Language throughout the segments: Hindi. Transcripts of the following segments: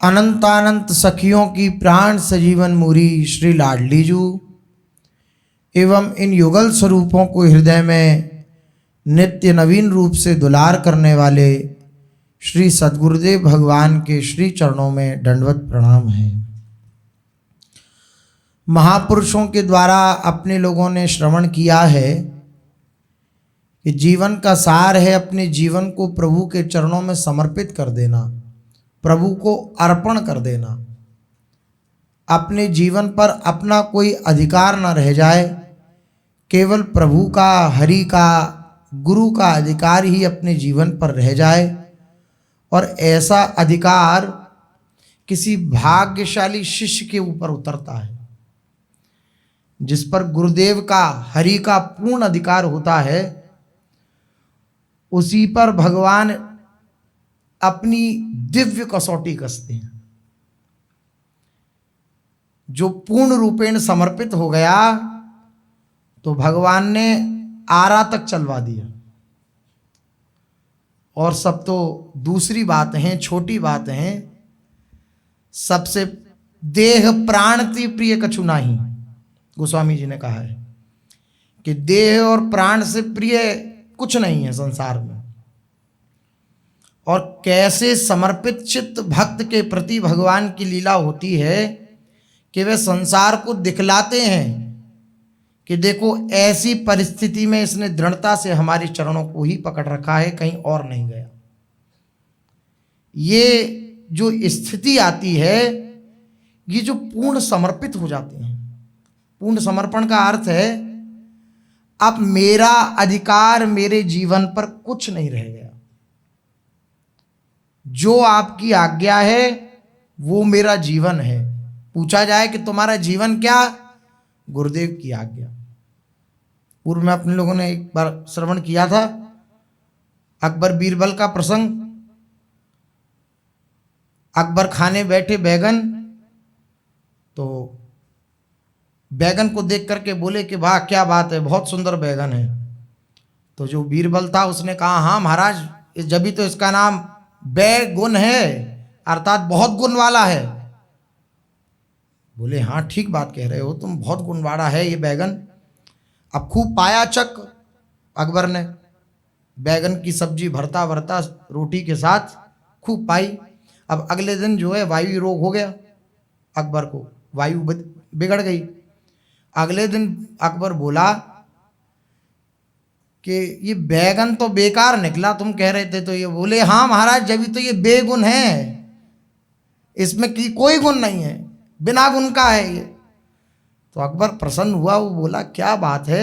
अनंतानंत सखियों की प्राण सजीवन मूरी श्री लाडली जू एवं इन युगल स्वरूपों को हृदय में नित्य नवीन रूप से दुलार करने वाले श्री सद्गुरुदेव भगवान के श्री चरणों में दंडवत प्रणाम है। महापुरुषों के द्वारा अपने लोगों ने श्रवण किया है कि जीवन का सार है अपने जीवन को प्रभु के चरणों में समर्पित कर देना, प्रभु को अर्पण कर देना। अपने जीवन पर अपना कोई अधिकार न रह जाए, केवल प्रभु का, हरि का, गुरु का अधिकार ही अपने जीवन पर रह जाए। और ऐसा अधिकार किसी भाग्यशाली शिष्य के ऊपर उतरता है जिस पर गुरुदेव का, हरि का पूर्ण अधिकार होता है। उसी पर भगवान अपनी दिव्य कसौटी कसते हैं। जो पूर्ण रूपेण समर्पित हो गया तो भगवान ने आरा तक चलवा दिया। और सब तो दूसरी बात है, छोटी बात है। सबसे देह प्राण ती प्रिय कछु नाही, गोस्वामी जी ने कहा है कि देह और प्राण से प्रिय कुछ नहीं है संसार में। और कैसे समर्पित चित्त भक्त के प्रति भगवान की लीला होती है कि वे संसार को दिखलाते हैं कि देखो ऐसी परिस्थिति में इसने दृढ़ता से हमारे चरणों को ही पकड़ रखा है, कहीं और नहीं गया। ये जो स्थिति आती है, ये जो पूर्ण समर्पित हो जाते हैं। पूर्ण समर्पण का अर्थ है अब मेरा अधिकार मेरे जीवन पर कुछ नहीं रह गया, जो आपकी आज्ञा है वो मेरा जीवन है। पूछा जाए कि तुम्हारा जीवन क्या? गुरुदेव की आज्ञा। पूर्व में अपने लोगों ने एक बार श्रवण किया था अकबर बीरबल का प्रसंग। अकबर खाने बैठे बैगन, तो बैगन को देख करके बोले कि वाह क्या बात है, बहुत सुंदर बैगन है। तो जो बीरबल था उसने कहा हाँ महाराज, जब तो इसका नाम बैगुन है, अर्थात बहुत गुण वाला है। बोले हाँ ठीक बात कह रहे हो तुम, बहुत गुण वाला है ये बैगन। अब खूब पाया चक अकबर ने, बैगन की सब्जी भरता भरता रोटी के साथ खूब पाई। अब अगले दिन जो है वायु रोग हो गया अकबर को, वायु बिगड़ गई। अगले दिन अकबर बोला कि ये बैगन तो बेकार निकला, तुम कह रहे थे तो ये। बोले हाँ महाराज, जब तो ये बेगुण है, इसमें की कोई गुण नहीं है, बिना गुण का है ये। तो अकबर प्रसन्न हुआ, वो बोला क्या बात है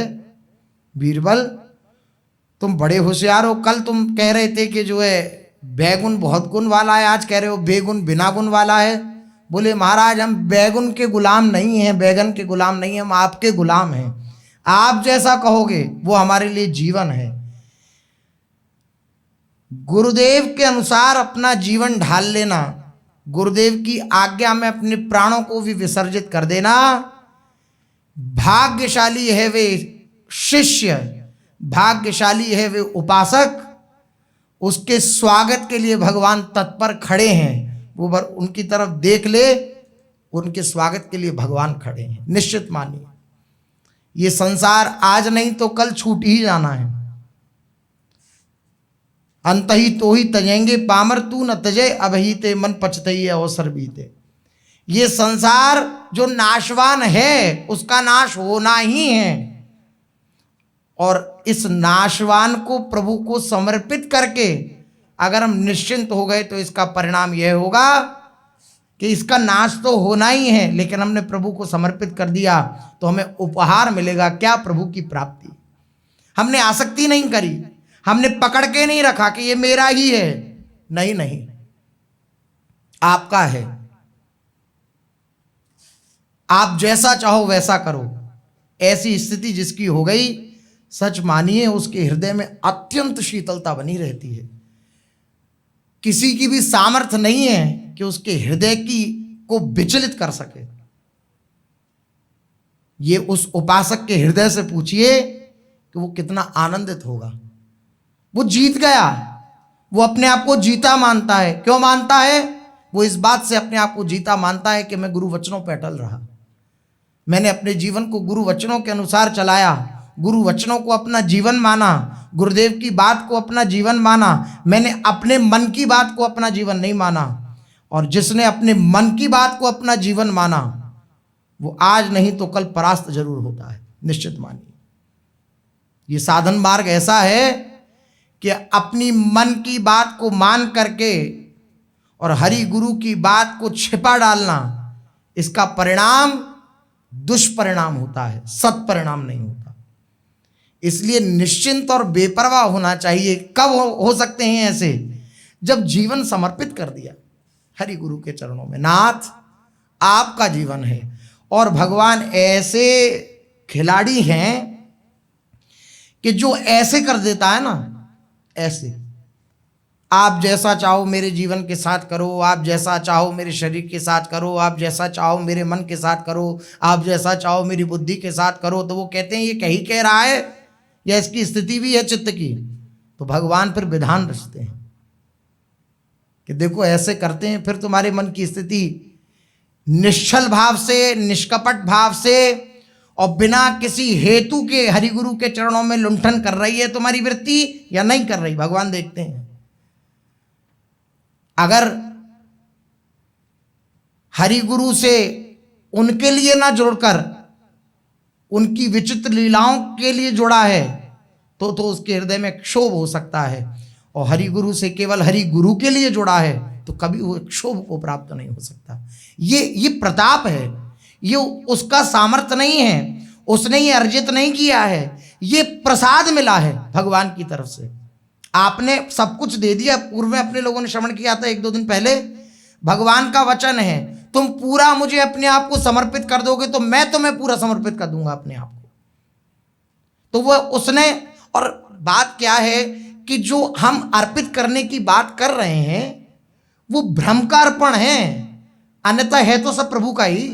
बीरबल, तुम बड़े होशियार हो। कल तुम कह रहे थे कि जो है बैगुन बहुत गुण वाला है, आज कह रहे हो बेगुन बिना गुण वाला है। बोले महाराज हम बैगुन के गुलाम नहीं हैं, बैगन के गुलाम नहीं हैं, हम आपके गुलाम हैं। आप जैसा कहोगे वो हमारे लिए जीवन है। गुरुदेव के अनुसार अपना जीवन ढाल लेना, गुरुदेव की आज्ञा में अपने प्राणों को भी विसर्जित कर देना। भाग्यशाली है वे शिष्य, भाग्यशाली है वे उपासक, उसके स्वागत के लिए भगवान तत्पर खड़े हैं। वो उनकी तरफ देख ले, उनके स्वागत के लिए भगवान खड़े हैं। निश्चित मानिए ये संसार आज नहीं तो कल छूट ही जाना है। अंत ही तो ही तजेंगे पामर, तू न तजे अबही ते मन पछतई अवसर बीते। ये संसार जो नाशवान है उसका नाश होना ही है। और इस नाशवान को प्रभु को समर्पित करके अगर हम निश्चिंत हो गए तो इसका परिणाम यह होगा कि इसका नाश तो होना ही है, लेकिन हमने प्रभु को समर्पित कर दिया तो हमें उपहार मिलेगा क्या? प्रभु की प्राप्ति। हमने आसक्ति नहीं करी, हमने पकड़ के नहीं रखा कि ये मेरा ही है। नहीं नहीं, आपका है, आप जैसा चाहो वैसा करो। ऐसी स्थिति जिसकी हो गई, सच मानिए उसके हृदय में अत्यंत शीतलता बनी रहती है। किसी की भी सामर्थ्य नहीं है कि उसके हृदय को विचलित कर सके। ये उस उपासक के हृदय से पूछिए कि वो कितना आनंदित होगा। वो जीत गया, वो अपने आप को जीता मानता है। क्यों मानता है? वो इस बात से अपने आप को जीता मानता है कि मैं गुरु वचनों पर अटल रहा, मैंने अपने जीवन को गुरु वचनों के अनुसार चलाया, गुरु वचनों को अपना जीवन माना, गुरुदेव की बात को अपना जीवन माना, मैंने अपने मन की बात को अपना जीवन नहीं माना। और जिसने अपने मन की बात को अपना जीवन माना वो आज नहीं तो कल परास्त जरूर होता है, निश्चित मानिए। ये साधन मार्ग ऐसा है कि अपनी मन की बात को मान करके और हरि गुरु की बात को छिपा डालना, इसका परिणाम दुष्परिणाम होता है, सत्परिणाम नहीं होता। इसलिए निश्चिंत और बेपरवाह होना चाहिए। कब हो सकते हैं ऐसे? जब जीवन समर्पित कर दिया हरि गुरु के चरणों में। नाथ आपका जीवन है और भगवान ऐसे खिलाड़ी हैं कि जो ऐसे कर देता है ना, ऐसे आप जैसा चाहो मेरे जीवन के साथ करो, आप जैसा चाहो मेरे शरीर के साथ करो, आप जैसा चाहो मेरे मन के साथ करो, आप जैसा चाहो मेरी बुद्धि के साथ करो। तो वो कहते हैं ये कहीं कह रहा है या इसकी स्थिति भी है चित्त की। तो भगवान फिर विधान रचते हैं कि देखो ऐसे करते हैं, फिर तुम्हारे मन की स्थिति निश्चल भाव से, निष्कपट भाव से और बिना किसी हेतु के हरि गुरु के चरणों में लुंठन कर रही है तुम्हारी वृत्ति या नहीं कर रही, भगवान देखते हैं। अगर हरि गुरु से उनके लिए ना जुड़कर उनकी विचित्र लीलाओं के लिए जुड़ा है तो उसके हृदय में क्षोभ हो सकता है, और हरि गुरु से केवल हरि गुरु के लिए जुड़ा है तो कभी वो क्षोभ को प्राप्त नहीं हो सकता। ये प्रताप है, ये उसका सामर्थ्य नहीं है, उसने ये अर्जित नहीं किया है, ये प्रसाद मिला है भगवान की तरफ से। आपने सब कुछ दे दिया। पूर्व में अपने लोगों ने श्रवण किया था 1-2 दिन पहले, भगवान का वचन है तुम पूरा मुझे अपने आप को समर्पित कर दोगे तो मैं तुम्हें पूरा समर्पित कर दूंगा अपने आप को। तो वो उसने, और बात क्या है कि जो हम अर्पित करने की बात कर रहे हैं वो भ्रम का अर्पण है, अन्यथा है तो सब प्रभु का ही।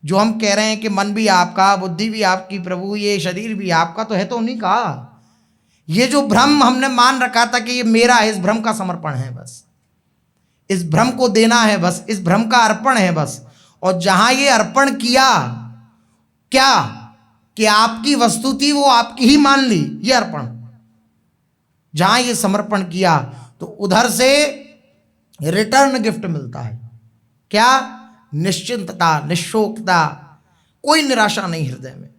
जो हम कह रहे हैं कि मन भी आपका, बुद्धि भी आपकी प्रभु, ये शरीर भी आपका, तो है तो उन्हीं का। ये जो भ्रम हमने मान रखा था कि ये मेरा है, इस भ्रम का समर्पण है बस, इस भ्रम को देना है बस, इस भ्रम का अर्पण है बस। और जहां ये अर्पण किया क्या कि आपकी वस्तु थी वो आपकी ही मान ली, ये अर्पण। जहां ये समर्पण किया तो उधर से रिटर्न गिफ्ट मिलता है। क्या? निश्चिंतता, निशोकता, कोई निराशा नहीं हृदय में,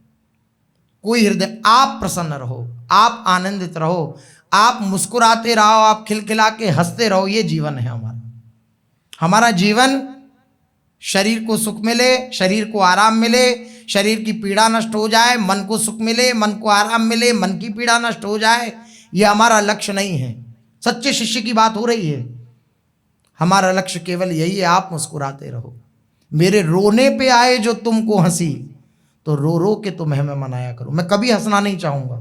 कोई हृदय। आप प्रसन्न रहो, आप आनंदित रहो, आप मुस्कुराते रहो, आप खिलखिला के हंसते रहो। ये जीवन है हमारा जीवन। शरीर को सुख मिले, शरीर को आराम मिले, शरीर की पीड़ा नष्ट हो जाए, मन को सुख मिले, मन को आराम मिले, मन की पीड़ा नष्ट हो जाए, ये हमारा लक्ष्य नहीं है। सच्चे शिष्य की बात हो रही है। हमारा लक्ष्य केवल यही है, आप मुस्कुराते रहो। मेरे रोने पे आए जो तुमको हंसी, तो रो रो के तुम्हें मैं मनाया करूं। मैं कभी हंसना नहीं चाहूंगा।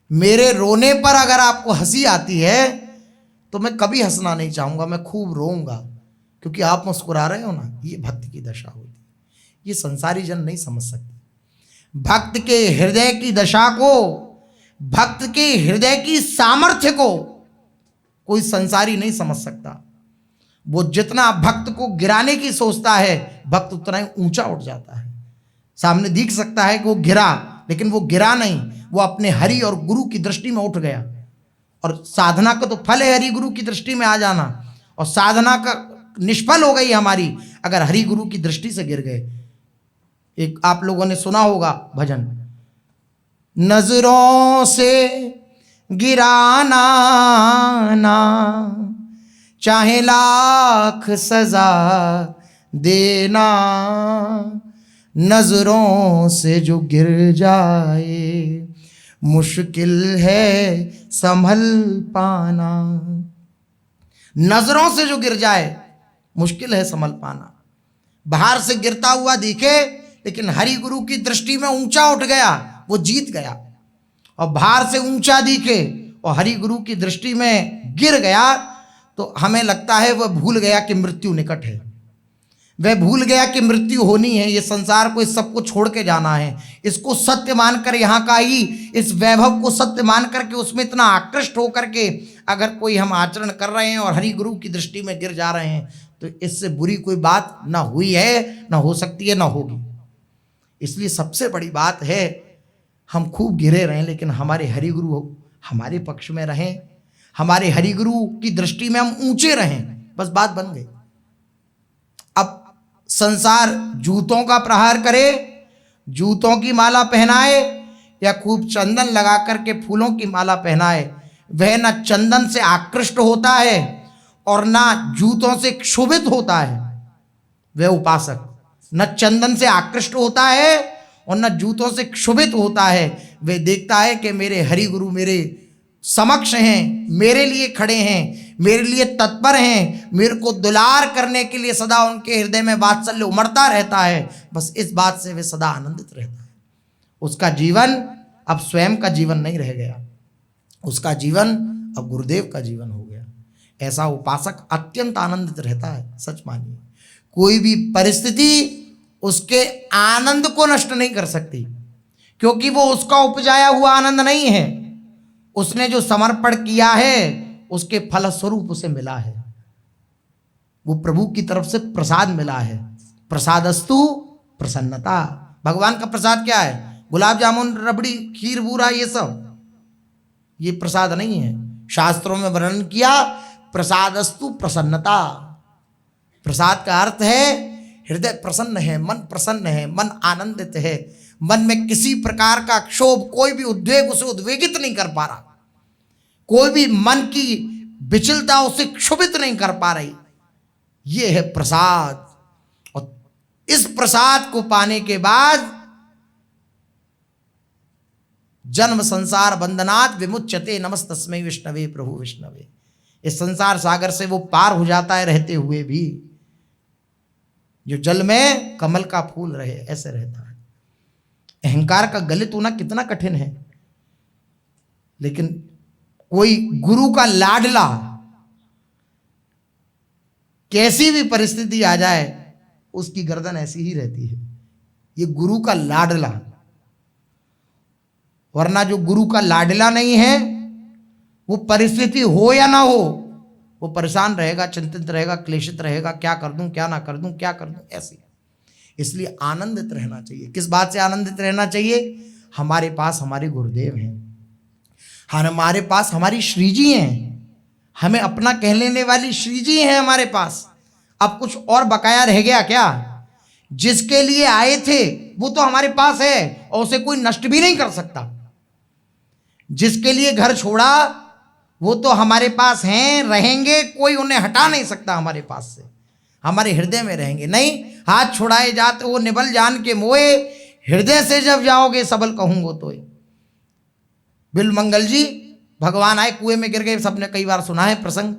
मेरे रोने पर अगर आपको हंसी आती है तो मैं कभी हंसना नहीं चाहूंगा, मैं खूब रोऊंगा, क्योंकि आप मुस्कुरा रहे हो ना। ये भक्ति की दशा होती है, ये संसारी जन नहीं समझ सकते। भक्त के हृदय की दशा को, भक्त के हृदय की सामर्थ्य को कोई संसारी नहीं समझ सकता। वो जितना भक्त को गिराने की सोचता है, भक्त उतना ही ऊंचा उठ जाता है। सामने दिख सकता है कि वो गिरा, लेकिन वो गिरा नहीं, वो अपने हरि और गुरु की दृष्टि में उठ गया। और साधना का तो फल है हरि गुरु की दृष्टि में आ जाना, और साधना का निष्फल हो गई हमारी अगर हरि गुरु की दृष्टि से गिर गए। एक आप लोगों ने सुना होगा भजन, नजरों से गिराना ना चाहे लाख सजा देना, नजरों से जो गिर जाए मुश्किल है संभल पाना। नजरों से जो गिर जाए मुश्किल है संभल पाना। बाहर से गिरता हुआ दिखे, लेकिन हरि गुरु की दृष्टि में ऊंचा उठ गया, वो जीत गया। और बाहर से ऊंचा दिखे और हरि गुरु की दृष्टि में गिर गया तो हमें लगता है वह भूल गया कि मृत्यु निकट है। वह भूल गया कि मृत्यु होनी है, ये संसार को, इस सबको छोड़ के जाना है। इसको सत्य मानकर, यहाँ का ही इस वैभव को सत्य मान करके उसमें इतना आकृष्ट होकर के अगर कोई हम आचरण कर रहे हैं और हरि गुरु की दृष्टि में गिर जा रहे हैं, तो इससे बुरी कोई बात ना हुई है, ना हो सकती है, ना होगी। इसलिए सबसे बड़ी बात है, हम खूब गिरे रहें लेकिन हमारे हरि गुरु हमारे पक्ष में रहें, हमारे हरि गुरु की दृष्टि में हम ऊंचे रहें, बस बात बन गई। अब संसार जूतों का प्रहार करे, जूतों की माला पहनाए या खूब चंदन लगा करके फूलों की माला पहनाए, वह न चंदन से आकृष्ट होता है और ना जूतों से क्षुभित होता है। वह उपासक न चंदन से आकृष्ट होता है और न जूतों से क्षुभित होता है। वह देखता है कि मेरे हरि गुरु मेरे समक्ष हैं, मेरे लिए खड़े हैं, मेरे लिए तत्पर हैं, मेरे को दुलार करने के लिए सदा उनके हृदय में वात्सल्य उमड़ता रहता है। बस इस बात से वे सदा आनंदित रहता है। उसका जीवन अब स्वयं का जीवन नहीं रह गया, उसका जीवन अब गुरुदेव का जीवन हो गया। ऐसा उपासक अत्यंत आनंदित रहता है। सच मानिए, कोई भी परिस्थिति उसके आनंद को नष्ट नहीं कर सकती, क्योंकि वो उसका उपजाया हुआ आनंद नहीं है। उसने जो समर्पण किया है उसके फलस्वरूप उसे मिला है, वो प्रभु की तरफ से प्रसाद मिला है। प्रसादस्तु प्रसन्नता। भगवान का प्रसाद क्या है? गुलाब जामुन, रबड़ी, खीर, बूरा, ये सब ये प्रसाद नहीं है। शास्त्रों में वर्णन किया प्रसादस्तु प्रसन्नता। प्रसाद का अर्थ है हृदय प्रसन्न है, मन प्रसन्न है, मन आनंदित है, मन में किसी प्रकार का क्षोभ, कोई भी उद्वेग उसे उद्वेगित नहीं कर पा रहा, कोई भी मन की विचलता उसे क्षुभित नहीं कर पा रही। ये है प्रसाद। और इस प्रसाद को पाने के बाद जन्म संसार बंधनात् विमुच्यते नमस्तस्मै विष्णवे प्रभु विष्णवे। इस संसार सागर से वो पार हो जाता है रहते हुए भी, जो जल में कमल का फूल रहे ऐसे रहता है। अहंकार का गलित होना कितना कठिन है, लेकिन कोई गुरु का लाडला कैसी भी परिस्थिति आ जाए उसकी गर्दन ऐसी ही रहती है। ये गुरु का लाडला। वरना जो गुरु का लाडला नहीं है, वो परिस्थिति हो या ना हो, वो परेशान रहेगा, चिंतित रहेगा, क्लेशित रहेगा, क्या कर दूं, क्या ना कर दूं, क्या कर दूं, ऐसी। इसलिए आनंदित रहना चाहिए। किस बात से आनंदित रहना चाहिए? हमारे पास हमारे गुरुदेव हैं, हमारे पास हमारी श्री जी हैं, हमें अपना कह लेने वाली श्री जी हैं हमारे पास। अब कुछ और बकाया रह गया क्या? जिसके लिए आए थे वो तो हमारे पास है और उसे कोई नष्ट भी नहीं कर सकता। जिसके लिए घर छोड़ा वो तो हमारे पास हैं, रहेंगे, कोई उन्हें हटा नहीं सकता हमारे पास से, हमारे हृदय में रहेंगे। नहीं, हाथ छुड़ाए जाते वो निबल जान के मोए, हृदय से जब जाओगे सबल कहूंगो तो। बिल मंगल जी भगवान आए, कुएं में गिर गए, सबने कई बार सुना है प्रसंग।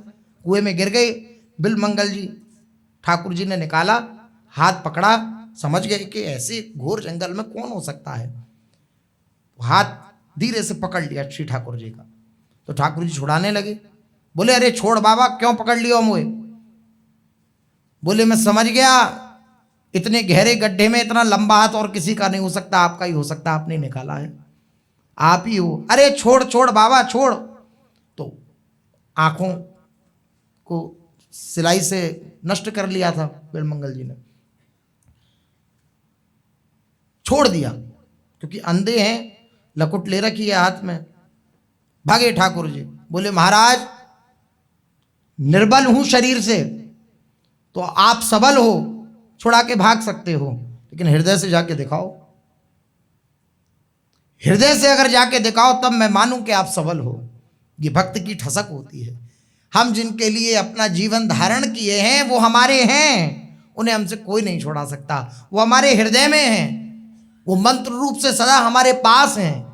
कुएं में गिर गए, बिल मंगल जी ठाकुर जी ने निकाला, हाथ पकड़ा, समझ गए कि ऐसे घोर जंगल में कौन हो सकता है। हाथ धीरे से पकड़ लिया श्री ठाकुर जी का, तो ठाकुर जी छुड़ाने लगे। बोले अरे छोड़ बाबा, क्यों पकड़ लियो मोए? बोले मैं समझ गया, इतने गहरे गड्ढे में इतना लंबा हाथ और किसी का नहीं हो सकता, आपका ही हो सकता, आपने निकाला है, आप ही हो। अरे छोड़ छोड़ बाबा छोड़। तो आंखों को सिलाई से नष्ट कर लिया था बिलमंगल जी ने, छोड़ दिया, क्योंकि अंधे हैं, लकुट ले रखी है हाथ में। भागे ठाकुर जी, बोले महाराज निर्बल हूं शरीर से, तो आप सबल हो, छुड़ा के भाग सकते हो, लेकिन हृदय से जाके दिखाओ, हृदय से अगर जाके दिखाओ तब मैं मानूं कि आप सबल हो। ये भक्त की ठसक होती है। हम जिनके लिए अपना जीवन धारण किए हैं वो हमारे हैं, उन्हें हमसे कोई नहीं छोड़ा सकता। वो हमारे हृदय में हैं, वो मंत्र रूप से सदा हमारे पास हैं,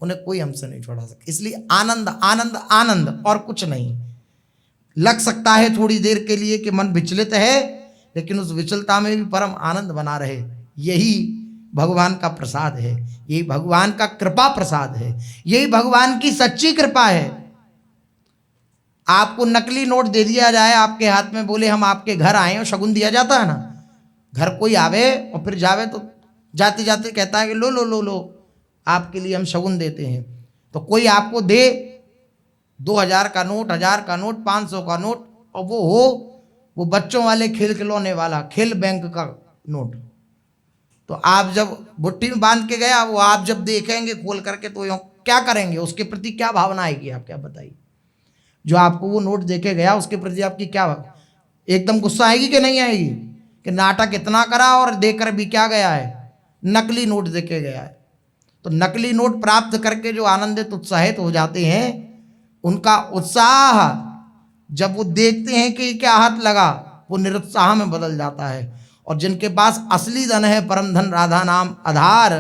उन्हें कोई हमसे नहीं छोड़ा सकता। इसलिए आनंद आनंद आनंद और कुछ नहीं। लग सकता है थोड़ी देर के लिए कि मन विचलित है, लेकिन उस विचलता में भी परम आनंद बना रहे। यही भगवान का प्रसाद है, यही भगवान का कृपा प्रसाद है, यही भगवान की सच्ची कृपा है। आपको नकली नोट दे दिया जाए आपके हाथ में, बोले हम आपके घर आए और शगुन दिया जाता है ना, घर कोई आवे और फिर जावे तो जाते जाते कहता है कि लो लो लो लो, आपके लिए हम शगुन देते हैं। तो कोई आपको दे 2000 का नोट, 1000 का नोट, 500 का नोट, और वो बच्चों वाले खेल खिलौने वाला खेल बैंक का नोट, तो आप जब बुट्टी में बांध के गया, वो आप जब देखेंगे खोल करके तो क्या करेंगे, उसके प्रति क्या भावना आएगी, आप क्या बताइए। जो आपको वो नोट देके गया उसके प्रति आपकी क्या, एकदम गुस्सा आएगी कि नहीं आएगी, कि नाटक इतना करा और देकर भी क्या गया है, नकली नोट देके गया है। तो नकली नोट प्राप्त करके जो आनंदित उत्साहित हो जाते हैं, उनका उत्साह जब वो देखते हैं कि क्या हाथ लगा, वो निरुत्साह में बदल जाता है। और जिनके पास असली धन है, परम धन राधा नाम आधार,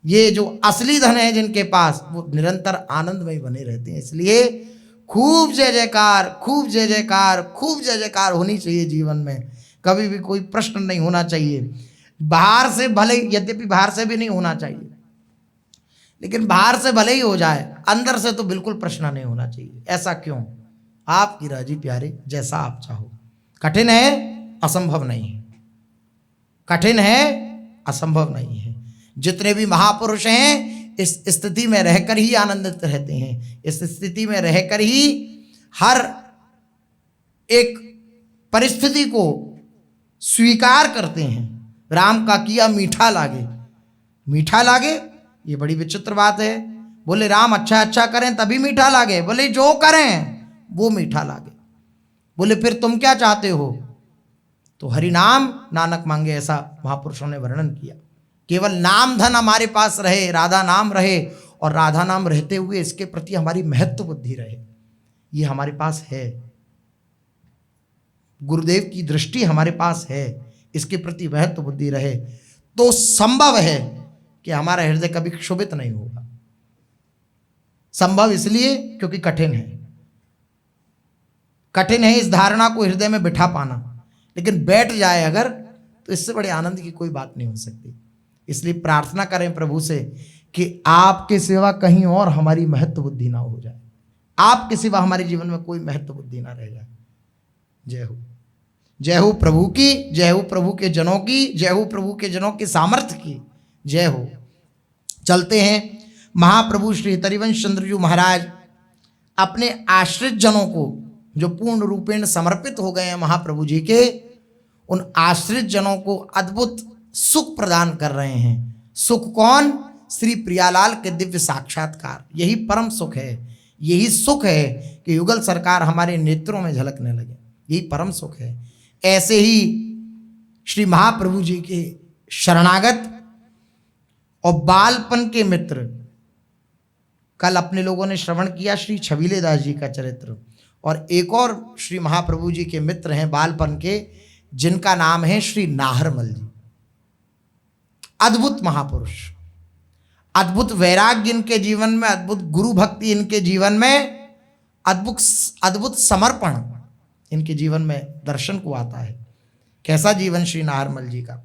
ये जो असली धन है जिनके पास, वो निरंतर आनंद में बने रहते हैं। इसलिए खूब जय जयकार, खूब जय जयकार, खूब जय जयकार होनी चाहिए जीवन में। कभी भी कोई प्रश्न नहीं होना चाहिए। बाहर से भले, यद्यपि बाहर से भी नहीं होना चाहिए, लेकिन बाहर से भले ही हो जाए, अंदर से तो बिल्कुल प्रश्न नहीं होना चाहिए। ऐसा क्यों? आपकी राजी प्यारे, जैसा आप चाहो। कठिन है, असंभव नहीं है। कठिन है, असंभव नहीं है। जितने भी महापुरुष हैं इस स्थिति में रहकर ही आनंदित रहते हैं। इस स्थिति में रहकर ही हर एक परिस्थिति को स्वीकार करते हैं। राम का किया मीठा लागे, मीठा लागे, ये बड़ी विचित्र बात है। बोले राम अच्छा अच्छा करें तभी मीठा लागे, बोले जो करें वो मीठा लागे। बोले फिर तुम क्या चाहते हो? तो हरि नाम नानक मांगे, ऐसा महापुरुषों ने वर्णन किया। केवल नाम धन हमारे पास रहे, राधा नाम रहे, और राधा नाम रहते हुए इसके प्रति हमारी महत्व बुद्धि रहे, ये हमारे पास है। गुरुदेव की दृष्टि हमारे पास है, इसके प्रति महत्व बुद्धि रहे, तो संभव है कि हमारा हृदय कभी क्षोभित नहीं होगा। संभव इसलिए क्योंकि कठिन है। कठिन है इस धारणा को हृदय में बिठा पाना, लेकिन बैठ जाए अगर, तो इससे बड़े आनंद की कोई बात नहीं हो सकती। इसलिए प्रार्थना करें प्रभु से कि आपके सिवा कहीं और हमारी महत्व बुद्धि ना हो जाए, आपके सिवा हमारे जीवन में कोई महत्व बुद्धि ना रह जाए। जय हो, जय हो प्रभु की, जय हो प्रभु के जनों की, जय हो प्रभु के जनों के सामर्थ्य की, जय हो। चलते हैं। महाप्रभु श्री हितरिवंश चंद्र जी महाराज अपने आश्रित जनों को, जो पूर्ण रूपेण समर्पित हो गए हैं महाप्रभु जी के, उन आश्रित जनों को अद्भुत सुख प्रदान कर रहे हैं। सुख कौन? श्री प्रियालाल के दिव्य साक्षात्कार। यही परम सुख है, यही सुख है कि युगल सरकार हमारे नेत्रों में झलकने लगे, यही परम सुख है। ऐसे ही श्री महाप्रभु जी के शरणागत और बालपन के मित्र, कल अपने लोगों ने श्रवण किया श्री छबीले दास जी का चरित्र, और एक और श्री महाप्रभु जी के मित्र हैं बालपन के, जिनका नाम है श्री नाहरमल जी। अद्भुत महापुरुष, अद्भुत वैराग्य इनके जीवन में, अद्भुत गुरु भक्ति इनके जीवन में, अद्भुत समर्पण इनके जीवन में दर्शन को आता है। कैसा जीवन श्री नाहरमल जी का।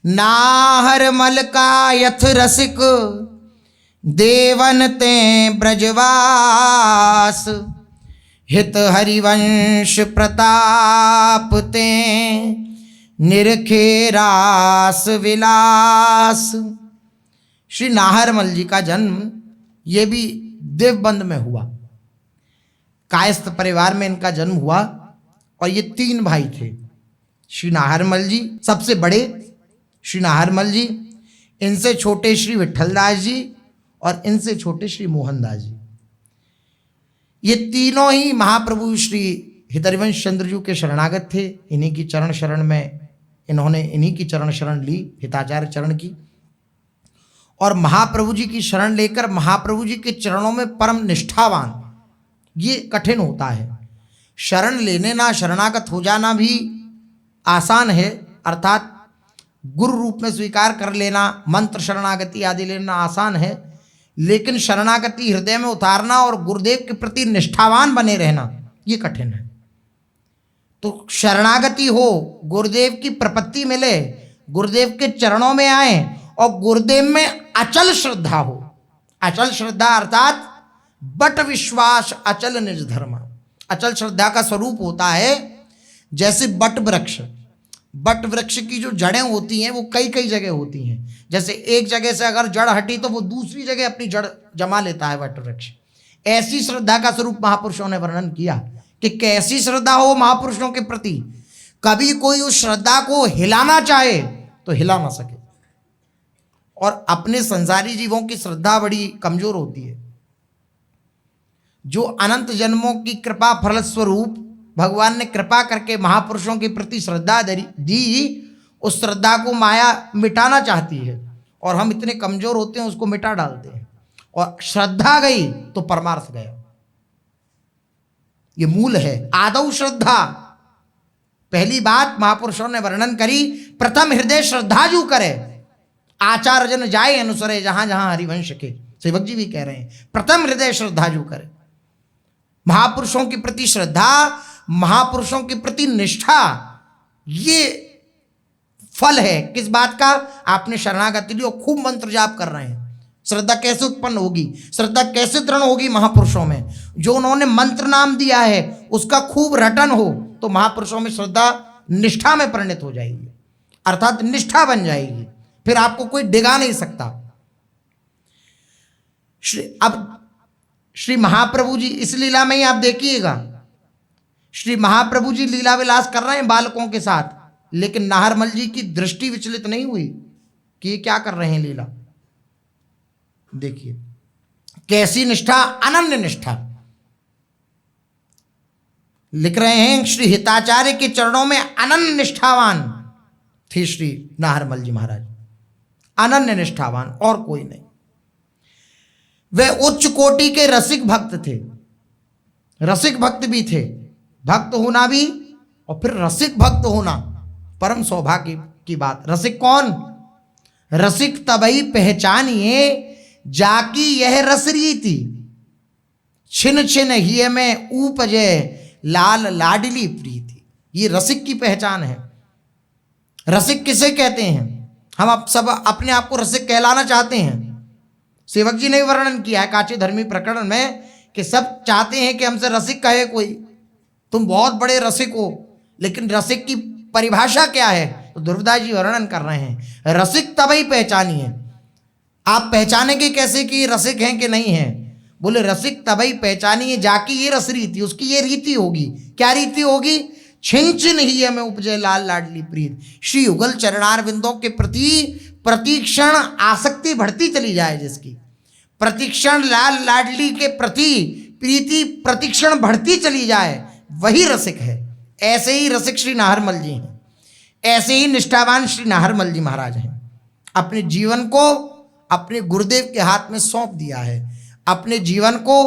नाहरमल का यथ रसिक देवन ते ब्रजवास, हित हरिवंश प्रताप ते निरखे रास विलास। श्री नाहरमल जी का जन्म ये भी देवबंद में हुआ, कायस्थ परिवार में इनका जन्म हुआ, और ये 3 भाई थे। श्री नाहरमल जी सबसे बड़े, श्री नाहरमल जी, इनसे छोटे श्री विठलदास जी, और इनसे छोटे श्री मोहनदास जी। ये तीनों ही महाप्रभु श्री हितरिवंश चंद्र जी के शरणागत थे। इन्हीं की चरण शरण में इन्होंने इन्हीं की चरण शरण ली, हिताचार्य चरण की, और महाप्रभु जी की शरण लेकर महाप्रभु जी के चरणों में परम निष्ठावान। ये कठिन होता है, शरण लेने ना शरणागत हो जाना भी आसान है, अर्थात गुरु रूप में स्वीकार कर लेना, मंत्र शरणागति आदि लेना आसान है, लेकिन शरणागति हृदय में उतारना और गुरुदेव के प्रति निष्ठावान बने रहना ये कठिन है। तो शरणागति हो, गुरुदेव की प्रपत्ति मिले, गुरुदेव के चरणों में आए, और गुरुदेव में अचल श्रद्धा हो। अचल श्रद्धा अर्थात बट विश्वास अचल निज धर्म। अचल श्रद्धा का स्वरूप होता है जैसे बट वृक्ष, बट वृक्ष की जो जड़ें होती हैं वो कई कई जगह होती हैं। जैसे एक जगह से अगर जड़ हटी तो वो दूसरी जगह अपनी जड़ जमा लेता है वट वृक्ष। ऐसी श्रद्धा का स्वरूप महापुरुषों ने वर्णन किया कि कैसी श्रद्धा हो महापुरुषों के प्रति, कभी कोई उस श्रद्धा को हिलाना चाहे तो हिला ना सके। और अपने संसारी जीवों की श्रद्धा बड़ी कमजोर होती है। जो अनंत जन्मों की कृपा फलस्वरूप भगवान ने कृपा करके महापुरुषों के प्रति श्रद्धा दी, उस श्रद्धा को माया मिटाना चाहती है और हम इतने कमजोर होते हैं उसको मिटा डालते हैं। और श्रद्धा गई तो परमार्थ गया। ये मूल है। आदौ श्रद्धा, पहली बात महापुरुषों ने वर्णन करी, प्रथम हृदय श्रद्धा जो करे, आचार जन जाए अनुसरे जहां जहां हरिवंश के। सेवक जी भी कह रहे हैं प्रथम हृदय श्रद्धा जो करे। महापुरुषों के प्रति श्रद्धा, महापुरुषों के प्रति निष्ठा, ये फल है किस बात का? आपने शरणागति ली और खूब मंत्र जाप कर रहे हैं। श्रद्धा कैसे उत्पन्न होगी, श्रद्धा कैसे दृढ़ होगी महापुरुषों में? जो उन्होंने मंत्र नाम दिया है उसका खूब रटन हो तो महापुरुषों में श्रद्धा निष्ठा में परिणत हो जाएगी, अर्थात निष्ठा बन जाएगी। फिर आपको कोई डिगा नहीं सकता। अब श्री महाप्रभु जी इस लीला में ही आप देखिएगा, श्री महाप्रभु जी लीला विलास कर रहे हैं बालकों के साथ, लेकिन नाहरमल जी की दृष्टि विचलित नहीं हुई कि ये क्या कर रहे हैं लीला। देखिए कैसी निष्ठा, अनन्य निष्ठा। लिख रहे हैं श्री हिताचार्य के चरणों में अनन्य निष्ठावान थे श्री नाहरमल जी महाराज, अनन्य निष्ठावान और कोई नहीं। वे उच्च कोटि के रसिक भक्त थे, रसिक भक्त भी थे। भक्त होना भी और फिर रसिक भक्त होना परम सौभाग्य की बात। रसिक कौन? रसिक तबई पहचानिए जाकी यह रस रीति, छिन छिन हिय में उपजे लाल लाडली प्रीति। ये रसिक की पहचान है। रसिक किसे कहते हैं? हम अब सब अपने आप को रसिक कहलाना चाहते हैं। सेवक जी ने वर्णन किया है काची धर्मी प्रकरण में कि सब चाहते हैं कि हमसे रसिक कहे कोई, तुम बहुत बड़े रसिक हो। लेकिन रसिक की परिभाषा क्या है? तो दुर्वदास जी वर्णन कर रहे हैं, रसिक तभी पहचानिए। आप पहचानेंगे कैसे कि रसिक हैं कि नहीं हैं? बोले रसिक तभी पहचानिए जाकी ये रस रीति, उसकी ये रीति होगी। क्या रीति होगी? छिन छिन ही हमें उपजे लाल लाडली प्रीत। श्री युगल चरणार बिंदों के प्रति प्रतिक्षण आसक्ति बढ़ती चली जाए, जिसकी प्रतिक्षण लाल लाडली के प्रति प्रीति प्रतिक्षण बढ़ती चली जाए, वही रसिक है। ऐसे ही रसिक श्री नाहरमल जी हैं, ऐसे ही निष्ठावान श्री नाहरमल जी महाराज हैं। अपने जीवन को अपने गुरुदेव के हाथ में सौंप दिया है, अपने जीवन को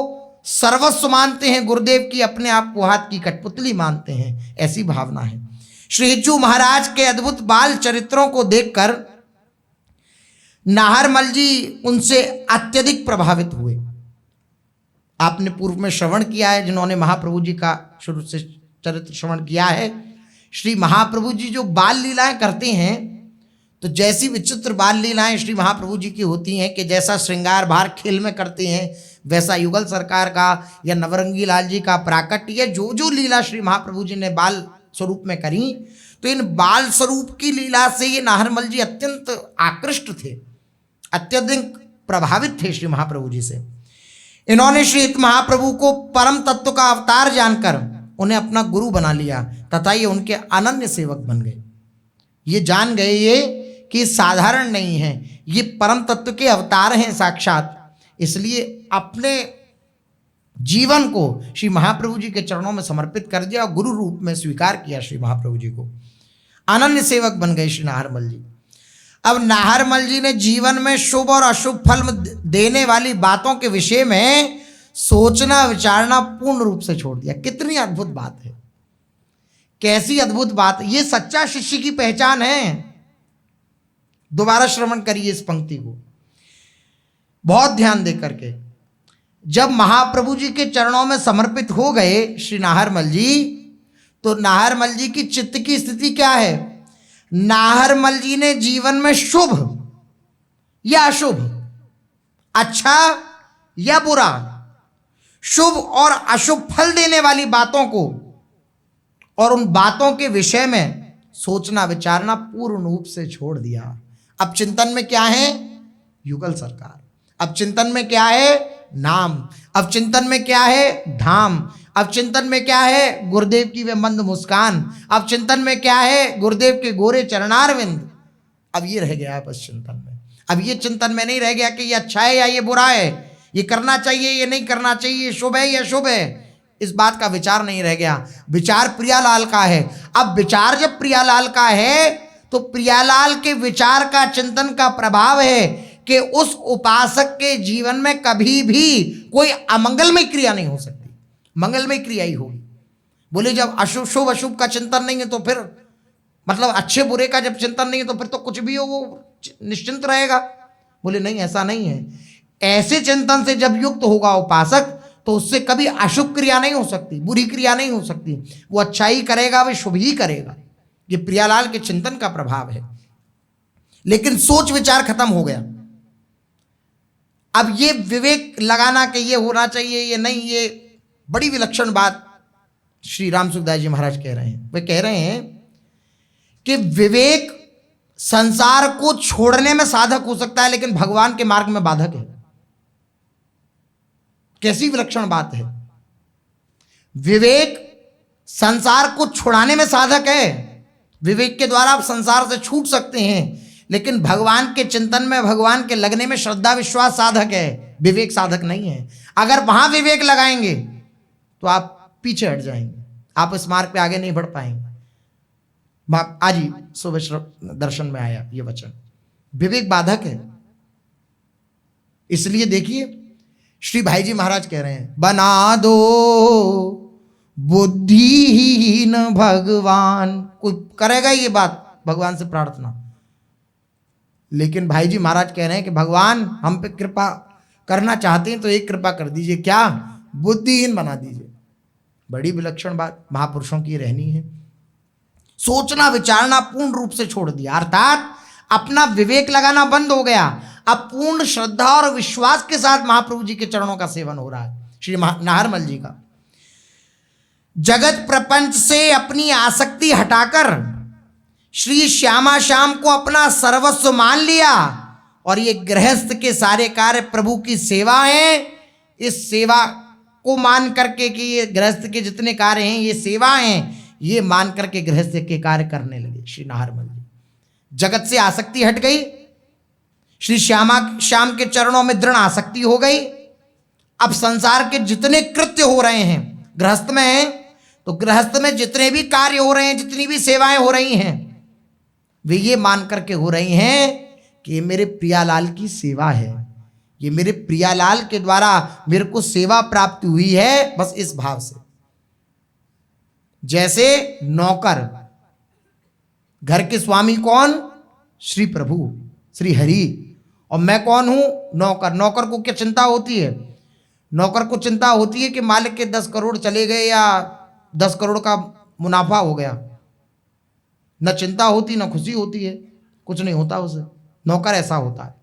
सर्वस्व मानते हैं गुरुदेव की, अपने आप को हाथ की कठपुतली मानते हैं, ऐसी भावना है। श्री हिज्जू महाराज के अद्भुत बाल चरित्रों को देखकर नाहरमल जी उनसे अत्यधिक प्रभावित हुए। आपने पूर्व में श्रवण किया है, जिन्होंने महाप्रभु जी का शुरू से चरित्र श्रवण किया है। श्री महाप्रभु जी जो बाल लीलाएं करते हैं, तो जैसी विचित्र बाल लीलाएं श्री महाप्रभु जी की होती हैं कि जैसा श्रृंगार भार खेल में करते हैं, वैसा युगल सरकार का या नवरंगी लाल जी का प्राकट्य या जो जो लीला श्री महाप्रभु जी ने बाल स्वरूप में करी, तो इन बाल स्वरूप की लीला से ये नाहरमल जी अत्यंत आकृष्ट थे, अत्यधिक प्रभावित थे श्री महाप्रभु जी से। इन्होंने श्री महाप्रभु को परम तत्व का अवतार जानकर उन्हें अपना गुरु बना लिया तथा ये उनके अनन्य सेवक बन गए। ये जान गए ये कि साधारण नहीं है, ये परम तत्व के अवतार हैं साक्षात। इसलिए अपने जीवन को श्री महाप्रभु जी के चरणों में समर्पित कर दिया और गुरु रूप में स्वीकार किया श्री महाप्रभु जी को। अनन्य सेवक बन गए श्री नाहरमल जी। अब नाहरमल जी ने जीवन में शुभ और अशुभ फल देने वाली बातों के विषय में सोचना विचारना पूर्ण रूप से छोड़ दिया। कितनी अद्भुत बात है, कैसी अद्भुत बात। ये सच्चा शिष्य की पहचान है। दोबारा श्रवण करिए इस पंक्ति को बहुत ध्यान दे करके। जब महाप्रभु जी के चरणों में समर्पित हो गए श्री नाहरमल जी, तो नाहरमल जी की चित्त की स्थिति क्या है? नाहरमल जी ने जीवन में शुभ या अशुभ, अच्छा या बुरा, शुभ और अशुभ फल देने वाली बातों को और उन बातों के विषय में सोचना विचारना पूर्ण रूप से छोड़ दिया। अब चिंतन में क्या है? युगल सरकार। अब चिंतन में क्या है? नाम। अब चिंतन में क्या है? धाम। अब चिंतन में क्या है? गुरुदेव की वे मंद मुस्कान। अब चिंतन में क्या है? गुरुदेव के गोरे चरणारविंद। अब ये रह गया बस चिंतन में। अब ये चिंतन में नहीं रह गया कि ये अच्छा है या ये बुरा है, ये करना चाहिए ये नहीं करना चाहिए, ये शुभ है या शुभ है, इस बात का विचार नहीं रह गया। विचार प्रियालाल का है। अब विचार जब प्रियालाल का है तो प्रियालाल के विचार का, चिंतन का प्रभाव है कि उस उपासक के जीवन में कभी भी कोई अमंगलमय क्रिया नहीं हो सकती, मंगलमय क्रिया ही होगी। बोले जब अशुभ शुभ अशुभ का चिंतन नहीं है तो फिर मतलब अच्छे बुरे का जब चिंतन नहीं है तो फिर तो कुछ भी हो वो निश्चिंत रहेगा। बोले नहीं, ऐसा नहीं है। ऐसे चिंतन से जब युक्त होगा उपासक तो उससे कभी अशुभ क्रिया नहीं हो सकती, बुरी क्रिया नहीं हो सकती, वो अच्छा ही करेगा, वो शुभ ही करेगा। ये प्रियालाल के चिंतन का प्रभाव है। लेकिन सोच विचार खत्म हो गया। अब ये विवेक लगाना कि ये होना चाहिए ये नहीं, ये बड़ी विलक्षण बात श्री राम सुखदास जी महाराज कह रहे हैं। वे कह रहे हैं कि विवेक संसार को छोड़ने में साधक हो सकता है लेकिन भगवान के मार्ग में बाधक है। कैसी विलक्षण बात है। विवेक संसार को छुड़ाने में साधक है, विवेक के द्वारा आप संसार से छूट सकते हैं, लेकिन भगवान के चिंतन में, भगवान के लगने में श्रद्धा विश्वास साधक है, विवेक साधक नहीं है। अगर वहां विवेक लगाएंगे तो आप पीछे हट जाएंगे, आप इस मार्ग पे आगे नहीं बढ़ पाएंगे। आज ही सुबह दर्शन में आया ये वचन, विवेक बाधक है। इसलिए देखिए श्री भाई जी महाराज कह रहे हैं, बना दो बुद्धिहीन भगवान। कोई करेगा ये बात भगवान से प्रार्थना, लेकिन भाई जी महाराज कह रहे हैं कि भगवान हम पे कृपा करना चाहते हैं तो एक कृपा कर दीजिए, क्या? बुद्धिहीन बना दीजिए। बड़ी विलक्षण बात महापुरुषों की रहनी है। सोचना विचारना पूर्ण रूप से छोड़ दिया, अर्थात अपना विवेक लगाना बंद हो गया। अब पूर्ण श्रद्धा और विश्वास के साथ महाप्रभु जी के चरणों का सेवन हो रहा है। श्री नाहरमल जी का जगत प्रपंच से अपनी आसक्ति हटाकर श्री श्यामा श्याम को अपना सर्वस्व मान लिया और ये गृहस्थ के सारे कार्य प्रभु की सेवा है। इस सेवा को मान करके कि ये गृहस्थ के जितने कार्य हैं ये सेवा हैं, ये मान करके गृहस्थ के कार्य करने लगे श्री नाहरमल जी। जगत से आसक्ति हट गई, श्री श्याम के चरणों में दृढ़ आसक्ति हो गई। अब संसार के जितने कृत्य हो रहे हैं, गृहस्थ में हैं तो गृहस्थ में जितने भी कार्य हो रहे हैं, जितनी भी सेवाएं हो रही हैं, वे ये मान करके हो रही हैं कि ये मेरे प्रियालाल की सेवा है, ये मेरे प्रियालाल के द्वारा मेरे को सेवा प्राप्त हुई है। बस इस भाव से, जैसे नौकर, घर के स्वामी कौन? श्री प्रभु श्री हरि, और मैं कौन हूं? नौकर। नौकर को क्या चिंता होती है? नौकर को चिंता होती है कि मालिक के 10 करोड़ चले गए या 10 करोड़ का मुनाफा हो गया। न चिंता होती न खुशी होती है, कुछ नहीं होता उसे। नौकर ऐसा होता है।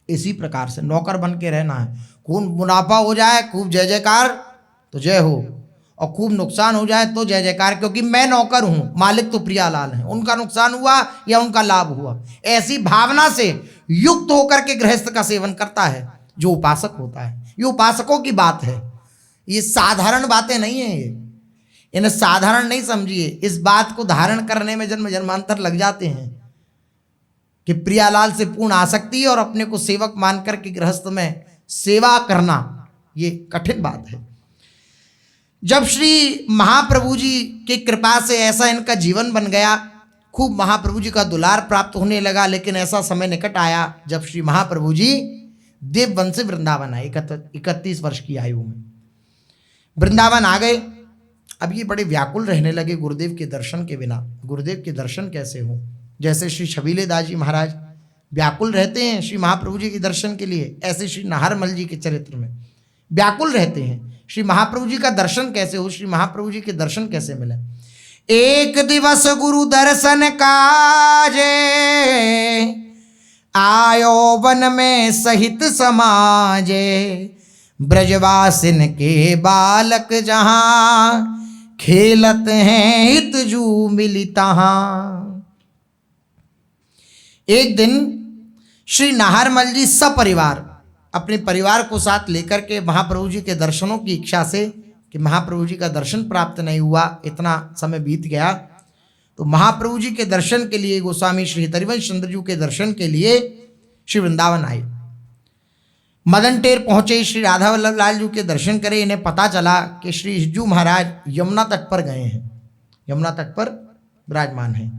इसी प्रकार से नौकर बन के रहना है। खूब मुनाफा हो जाए, खूब जय जयकार तो जय हो, और खूब नुकसान हो जाए तो जय जयकार, क्योंकि मैं नौकर हूं, मालिक तो प्रियालाल हैं, उनका नुकसान हुआ या उनका लाभ हुआ। ऐसी भावना से युक्त होकर के गृहस्थ का सेवन करता है जो उपासक होता है। ये उपासकों की बात है, ये साधारण बातें नहीं है। ये इन्हें साधारण नहीं समझिए। इस बात को धारण करने में जन्म जन्मांतर लग जाते हैं कि प्रियालाल से पूर्ण आसक्ति और अपने को सेवक मानकर के गृहस्थ में सेवा करना, ये कठिन बात है। जब श्री महाप्रभु जी की कृपा से ऐसा इनका जीवन बन गया, खूब महाप्रभु जी का दुलार प्राप्त होने लगा, लेकिन ऐसा समय निकट आया जब श्री महाप्रभु जी देववन से वृंदावन आए 31 वर्ष की आयु में वृंदावन आ गए। अब ये बड़े व्याकुल रहने लगे गुरुदेव के दर्शन के बिना। गुरुदेव के दर्शन कैसे हों? जैसे श्री छबीले दास जी महाराज व्याकुल रहते हैं श्री महाप्रभु जी के दर्शन के लिए, ऐसे श्री नाहरमल जी के चरित्र में व्याकुल रहते हैं। श्री महाप्रभु जी का दर्शन कैसे हो, श्री महाप्रभु जी के दर्शन कैसे मिले? एक दिवस गुरु दर्शन काजे, आयो वन में सहित समाजे। ब्रजवासिन के बालक जहां खेलत हैं हित जू मिली तहां। एक दिन श्री नाहरमल जी सपरिवार अपने परिवार को साथ लेकर के महाप्रभु जी के दर्शनों की इच्छा से कि महाप्रभु जी का दर्शन प्राप्त नहीं हुआ, इतना समय बीत गया, तो महाप्रभु जी के दर्शन के लिए गोस्वामी श्री हरिवंश चंद्र जी के दर्शन के लिए श्री वृंदावन आए। मदन टेर पहुंचे, श्री राधा वल्लभ लाल जी के दर्शन करे। इन्हें पता चला कि श्री हिज्जू महाराज यमुना तट पर गए हैं, यमुना तट पर विराजमान हैं।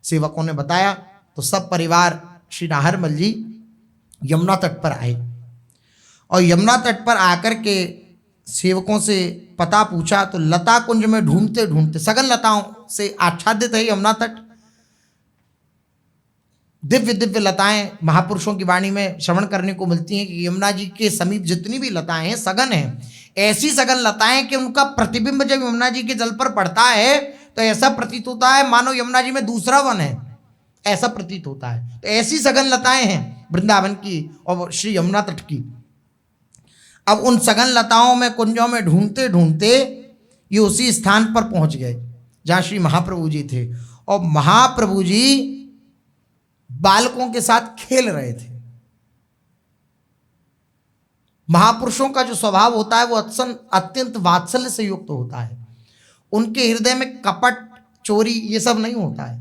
सेवकों ने बताया तो सब परिवार श्री नाहरमल जी यमुना तट पर आए और यमुना तट पर आकर के सेवकों से पता पूछा तो लता कुंज में ढूंढते ढूंढते, सघन लताओं से आच्छादित है यमुना तट, दिव्य दिव्य लताएं महापुरुषों की वाणी में श्रवण करने को मिलती हैं कि यमुना जी के समीप जितनी भी लताएं हैं सघन हैं। ऐसी सघन लताएं कि उनका प्रतिबिंब जब यमुना जी के जल पर पड़ता है तो ऐसा प्रतीत होता है मानो यमुना जी में दूसरा वन है, ऐसा प्रतीत होता है। तो ऐसी सघन लताएं हैं वृंदावन की और श्री यमुना तट की। अब उन सघन लताओं में कुंजों में ढूंढते ढूंढते ये उसी स्थान पर पहुंच गए जहां श्री महाप्रभु जी थे और महाप्रभु जी बालकों के साथ खेल रहे थे। महापुरुषों का जो स्वभाव होता है वो अत्यंत वात्सल्य से युक्त होता है। उनके हृदय में कपट, चोरी ये सब नहीं होता है।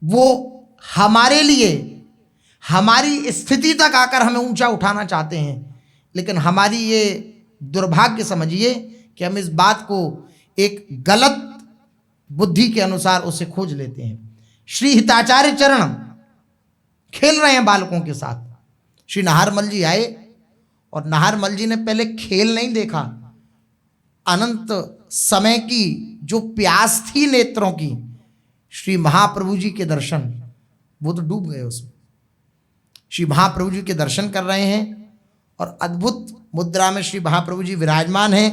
वो हमारे लिए हमारी स्थिति तक आकर हमें ऊंचा उठाना चाहते हैं, लेकिन हमारी ये दुर्भाग्य समझिए कि हम इस बात को एक गलत बुद्धि के अनुसार उसे खोज लेते हैं। श्री हिताचार्य चरण खेल रहे हैं बालकों के साथ। श्री नाहरमल जी आए और नाहरमल जी ने पहले खेल नहीं देखा, अनंत समय की जो प्यास थी नेत्रों की, श्री महाप्रभु जी के दर्शन, वो तो डूब गए उसमें। श्री महाप्रभु जी के दर्शन कर रहे हैं और अद्भुत मुद्रा में श्री महाप्रभु जी विराजमान हैं।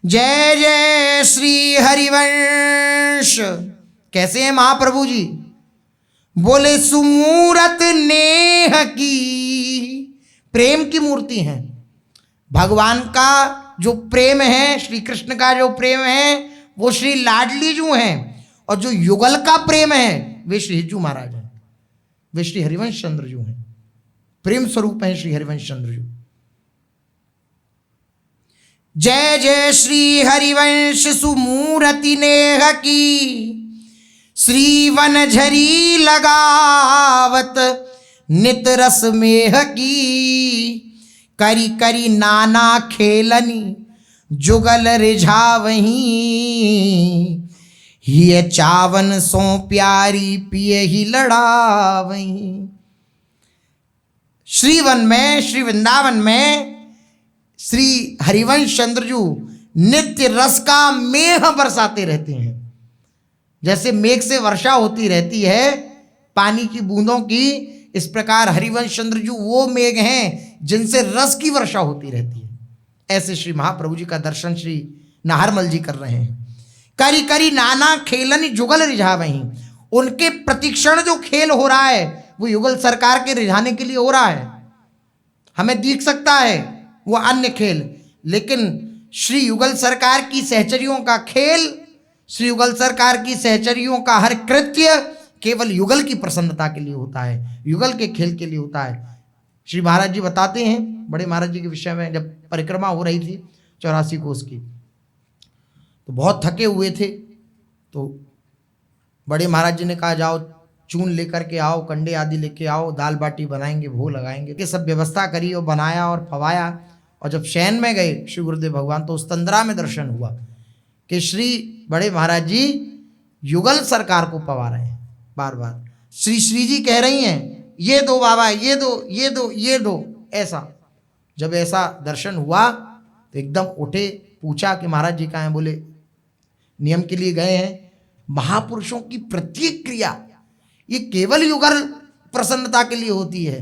जय जय श्री हरिवंश। कैसे हैं महाप्रभु जी? बोले सुमूरत नेह की, प्रेम की मूर्ति हैं। भगवान का जो प्रेम है, श्री कृष्ण का जो प्रेम है वो श्री लाडली जू हैं, और जो युगल का प्रेम है वे श्री हिज्जू महाराज हैं, वे श्री हरिवंश चंद्र जू हैं। प्रेम स्वरूप हैं श्री हरिवंश चंद्र जू। जय जय श्री हरिवंश सुमूरति नेह की, श्री वन झरी लगावत नित रस मेह की, करी करी नाना खेलनी जुगल रिझावही, हिय चावन सो प्यारी पिए ही लड़ावही। श्रीवन में, श्री वृंदावन में श्री हरिवंश चंद्रजू नित्य रस का मेघ बरसाते रहते हैं। जैसे मेघ से वर्षा होती रहती है पानी की बूंदों की, इस प्रकार हरिवंश चंद्रजू वो मेघ हैं जिनसे रस की वर्षा होती रहती है। ऐसे श्री महाप्रभु जी का दर्शन श्री नाहरमल जी कर रहे हैं। करी करी नाना खेलन जुगल रिझावहीं, उनके प्रतिक्षण जो खेल हो रहा है वो युगल सरकार के रिझाने के लिए हो रहा है। हमें दिख सकता है वो अन्य खेल, लेकिन श्री युगल सरकार की सहचरियों का खेल, श्री युगल सरकार की सहचरियों का हर कृत्य केवल युगल की प्रसन्नता के लिए होता है, युगल के खेल के लिए होता है। श्री महाराज जी बताते हैं बड़े महाराज जी के विषय में, जब परिक्रमा हो रही थी 84 कोस की, तो बहुत थके हुए थे, तो बड़े महाराज जी ने कहा जाओ चून लेकर के आओ, कंडे आदि लेके आओ, दाल बाटी बनाएंगे, भोग लगाएंगे। ये सब व्यवस्था करी और बनाया और फवाया, और जब शयन में गए श्री गुरुदेव भगवान तो उस तंद्रा में दर्शन हुआ कि श्री बड़े महाराज जी युगल सरकार को पवा रहे हैं। बार बार श्री श्री जी कह रही हैं ये दो बाबा, ये दो, ये दो, ये दो। ऐसा जब ऐसा दर्शन हुआ तो एकदम उठे, पूछा कि महाराज जी कहाँ हैं? बोले नियम के लिए गए हैं। महापुरुषों की प्रत्येक क्रिया ये केवल युगल प्रसन्नता के लिए होती है।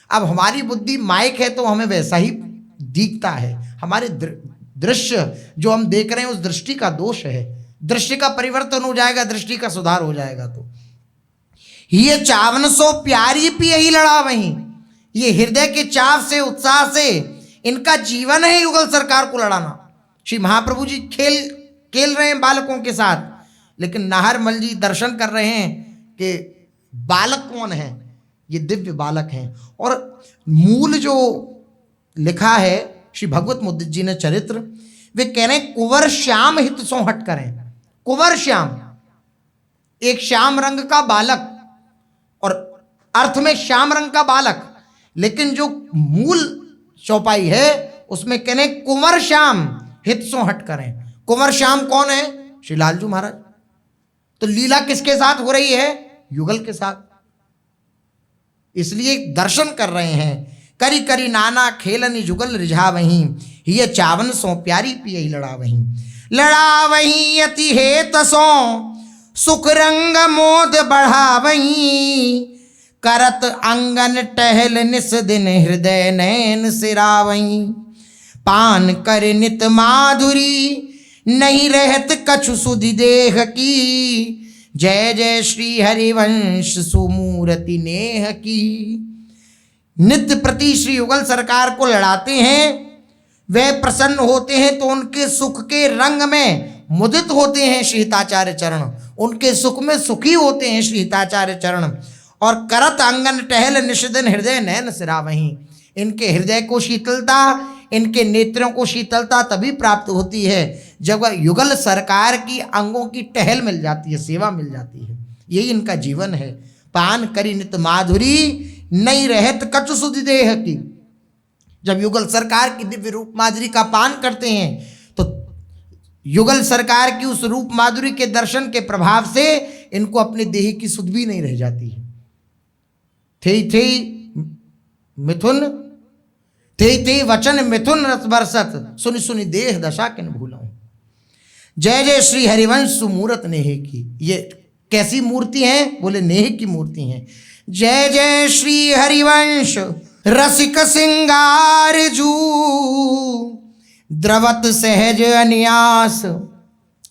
अब हमारी बुद्धि माइक है तो हमें वैसा ही दिखता है, हमारे दृश्य जो हम देख रहे हैं उस दृष्टि का दोष है। दृष्टि का परिवर्तन हो जाएगा, दृष्टि का सुधार हो जाएगा। तो ये चावन सो प्यारी पिए ही लड़ा वहीं, ये हृदय के चाव से, उत्साह से इनका जीवन है युगल सरकार को लड़ाना। श्री महाप्रभु जी खेल खेल रहे हैं बालकों के साथ, लेकिन नाहरमल जी दर्शन कर रहे हैं कि बालक कौन है, ये दिव्य बालक हैं। और मूल जो लिखा है श्री भगवत मुद्रित जी ने चरित्र, वे कह रहे हैं कुंवर श्याम हित सो हट करें। कुंवर श्याम, एक श्याम रंग का बालक, और अर्थ में श्याम रंग का बालक, लेकिन जो मूल चौपाई है उसमें कहने कुंवर श्याम हित सो हट करें। कुंवर श्याम कौन है? श्री लालजू महाराज। तो लीला किसके साथ हो रही है? युगल के साथ। इसलिए दर्शन कर रहे हैं। करी करी नाना खेलनी जुगल रिझा वहीं, ये चावन सो प्यारी पियई लड़ा वहीं। लड़ा वहीं अति हेत सो सुख रंग मोद बढ़ा वहीं, करत अंगन टहल निस दिन हृदय नैन सिरा वहीं। पान कर नित माधुरी नहीं रहत कछु सुधि देह की, जय जय श्री हरिवंश सुमूर्ति नेह की। नित्य प्रति श्री युगल सरकार को लड़ाते हैं, वे प्रसन्न होते हैं तो उनके सुख के रंग में मुदित होते हैं श्री हिताचार्य चरण, उनके सुख में सुखी होते हैं श्री हिताचार्य चरण। और करत अंगन टहल निषदिन हृदय नैन सिरा वहीं, इनके हृदय को शीतलता, इनके नेत्रों को शीतलता तभी प्राप्त होती है जब युगल सरकार की अंगों की टहल मिल जाती है, सेवा मिल जाती है। यही इनका जीवन है। पान करी नित माधुरी नहीं रहत कछु सुधि देह की। जब युगल सरकार की दिव्य रूप माधुरी का पान करते हैं तो युगल सरकार की उस रूप माधुरी के दर्शन के प्रभाव से इनको अपने देह की सुध भी नहीं रह जाती है। थे मिथुन थे वचन मिथुन रस बरसत, सुनि सुनि देह दशा किन भूलऊं। जय जय श्री हरिवंश सुमूरत नेह की। ये कैसी मूर्ति है? बोले नेह की मूर्ति है। जय जय श्री हरिवंश रसिक सिंगार जू, द्रवत सहज अन्यास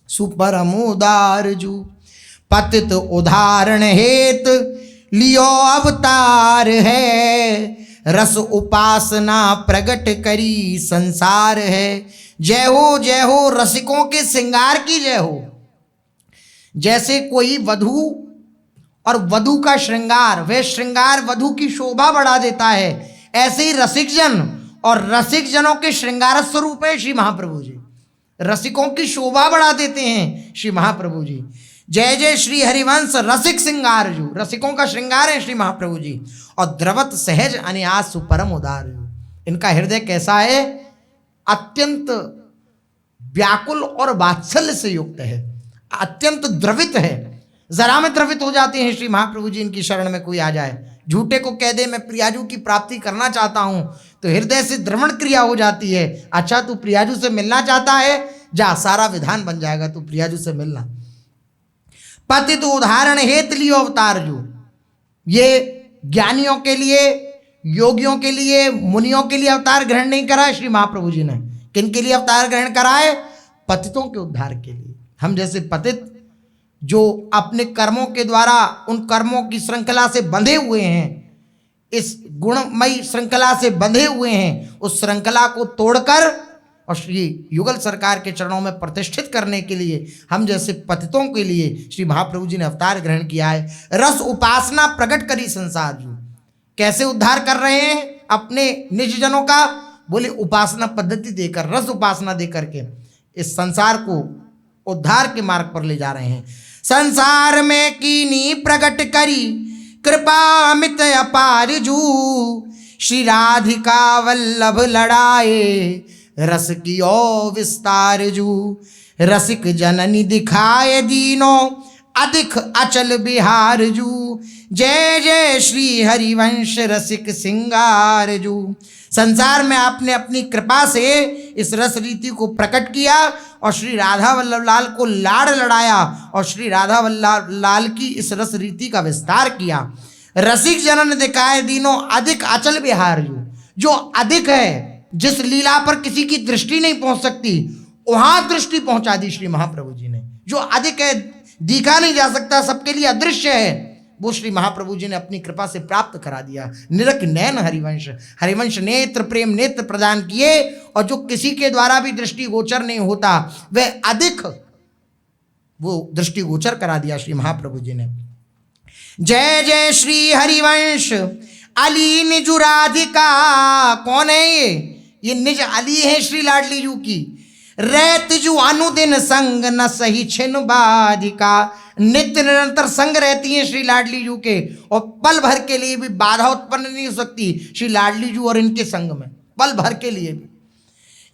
सुपरम उदार जू। पतित उदाहरण हेत लियो अवतार है, रस उपासना प्रगट करी संसार है। जय हो रसिकों के श्रृंगार की जय हो। जैसे कोई वधू और वधू का श्रृंगार, वह श्रृंगार वधू की शोभा बढ़ा देता है, ऐसे ही रसिक जन और रसिक जनों के श्रृंगार स्वरूप है श्री महाप्रभु जी। रसिकों की शोभा बढ़ा देते हैं श्री महाप्रभु जी। जय जय श्री हरिवंश रसिक श्रृंगार जू, रसिकों का श्रृंगार है श्री महाप्रभु जी। और द्रवत सहज अन्यास सुपरम उदार जू, इनका हृदय कैसा है? अत्यंत व्याकुल और वात्सल्य से युक्त है, अत्यंत द्रवित है। जरा में द्रवित हो जाते हैं श्री महाप्रभु जी इनकी शरण में कोई आ जाए। झूठे को कह दे मैं प्रियाजू की प्राप्ति करना चाहता हूं तो हृदय से द्रवण क्रिया हो जाती है। अच्छा तू प्रियाजू से मिलना चाहता है, जा, सारा विधान बन जाएगा, तू प्रियाजू से मिलना। पतित उदाहरण हेत लियो अवतार जू, ये ज्ञानियों के लिए, योगियों के लिए, मुनियों के लिए अवतार ग्रहण नहीं करा श्री महाप्रभु जी ने। किन के लिए अवतार ग्रहण कराए? पतितों के उद्धार के लिए। हम जैसे पतित जो अपने कर्मों के द्वारा उन कर्मों की श्रृंखला से बंधे हुए हैं, इस गुणमयी श्रृंखला से बंधे हुए हैं, उस श्रृंखला को तोड़कर और श्री युगल सरकार के चरणों में प्रतिष्ठित करने के लिए हम जैसे पतितों के लिए श्री महाप्रभु जी ने अवतार ग्रहण किया है। रस उपासना प्रकट करी संसार जू, कैसे उद्धार कर रहे हैं अपने निज जनों का? बोले उपासना पद्धति देकर, रस उपासना देकर के इस संसार को उद्धार के मार्ग पर ले जा रहे हैं। संसार में कीनी प्रकट करी कृपा अमित अपार जू, श्री राधिका वल्लभ लड़ाए रस की ओ विस्तार जू। रसिक जननी दिखाए दीनों अधिक अचल बिहार जू, जय जय श्री हरिवंश रसिक सिंगार जू। संसार में आपने अपनी कृपा से इस रस रीति को प्रकट किया और श्री राधा वल्लभ लाल को लाड़ लड़ाया और श्री राधा वल्लभ लाल की इस रस रीति का विस्तार किया। रसिक जनन दिखाए दीनों अधिक अचल बिहार जू, जो अधिक है, जिस लीला पर किसी की दृष्टि नहीं पहुंच सकती वहां दृष्टि पहुंचा दी श्री महाप्रभु जी ने। जो अधिक है, दिखा नहीं जा सकता, सबके लिए अदृश्य है, वो श्री महाप्रभु जी ने अपनी कृपा से प्राप्त करा दिया। निरख नैन हरिवंश, हरिवंश नेत्र प्रेम नेत्र प्रदान किए और जो किसी के द्वारा भी दृष्टि गोचर नहीं होता वह अधिक वो दृष्टिगोचर करा दिया श्री महाप्रभु जी ने। जय जय श्री हरिवंश अली निज राधिका। कौन है ये निज अली है श्री लाडली जू की। रहत जू अनुदिन संग न सही छिन बाधिका। नित्य निरंतर संग रहती हैं श्री लाडली जू के, और पल भर के लिए भी बाधा उत्पन्न नहीं हो सकती श्री लाडली जू और इनके संग में, पल भर के लिए भी।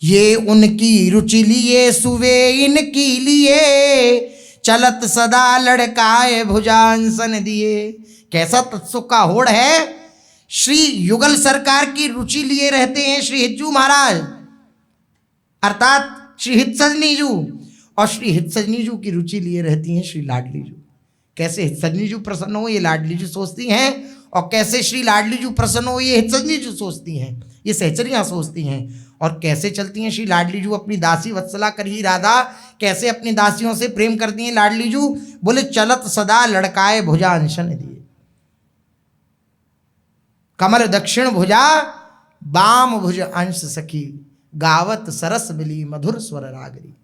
ये उनकी रुचि लिए सुवे इनकी लिए, चलत सदा लड़काए भुजांसन दिए। कैसा तत्सुख का होड़ है। श्री युगल सरकार की रुचि लिए रहते हैं श्री हिज्जू महाराज, अर्थात श्री हितसजनी जू, और श्री हितसजनी जू की रुचि लिए रहती हैं श्री लाडली जू। कैसे हितसजनी जू प्रसन्न हो ये लाडली जू सोचती हैं, और कैसे श्री लाडली जू प्रसन्न हो ये हितसजनी जू सोचती हैं, ये सहचरियाँ सोचती हैं। और कैसे चलती हैं श्री लाडली जू अपनी दासी वत्सला कर ही राधा, कैसे अपनी दासियों से प्रेम करती हैं लाडली जू। बोले चलत सदा लड़काए भुजा अंशन दिए। कमल दक्षिण भुजा बाम भुज अंश सखी, गावत सरस मिली मधुर स्वर रागरी।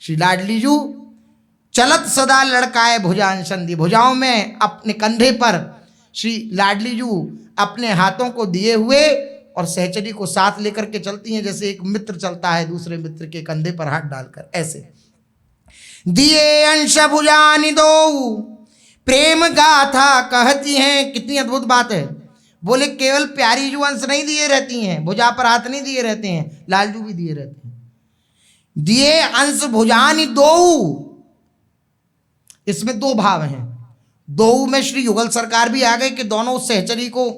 श्री लाडली जू चलत सदा लड़काए भुजा अंशन दी। भुजाओं में अपने कंधे पर श्री लाडली जू अपने हाथों को दिए हुए और सहचरी को साथ लेकर के चलती हैं, जैसे एक मित्र चलता है दूसरे मित्र के कंधे पर हाथ डालकर। ऐसे दिए अंश भुजानि दो प्रेम गाथा कहती हैं। कितनी अद्भुत बात है। बोले केवल प्यारी जू अंश नहीं दिए रहती हैं, भुजा पर हाथ नहीं दिए रहते हैं, लालजू भी दिए रहते हैं। दिए अंश भुजानि दो, इसमें दो भाव हैं। दो में श्री युगल सरकार भी आ गए कि दोनों सहचरी को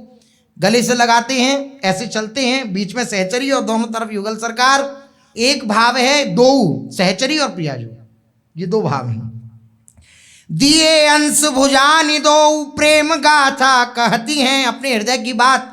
गले से लगाते हैं, ऐसे चलते हैं, बीच में सहचरी और दोनों तरफ युगल सरकार। एक भाव है दो, सहचरी और प्रियाजू, ये दो भाव हैं। दिए अंश भुजानि दो प्रेम गाथा कहती हैं अपने हृदय की बात।